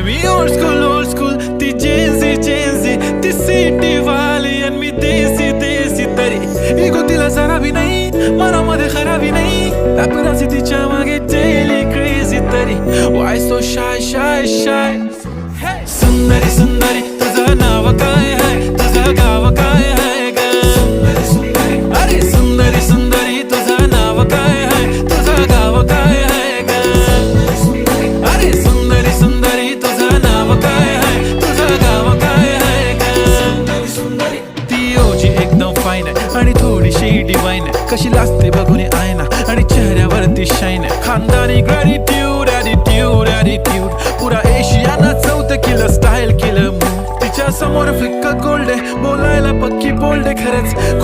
मी old school ती Gen Z ती city वाली आणि मी देसी तरी इगो तिला जरा भी नाही मनामध्ये खराबी नाही paparazzi तिच्या मागे daily crazy तरी why so shy सुंदरी तुझं नाव काय आहे तुझं गाव काय आहे ग अरे सुंदरी तुझं नाव काय आहे तुझं गाव काय आहे ग अरे सुंदरी तुझं नाव काय आहे तुझं गाव काय आहे ग ती ओजी एकदम फाईन आहे आणि थोडीशी डिवाइन आहे कशी लाजते बघून आयना आणि चेहऱ्यावरती शाईन आहे खानदानी ग्रॅटिट्यूड ॲटिट्यूड पुरा एशियानं चौथं केलं स्टाईल केलं तिच्या समोर फिक्का गोल्ड आहे बोलायला पक्की बोल्ड आहे खरंच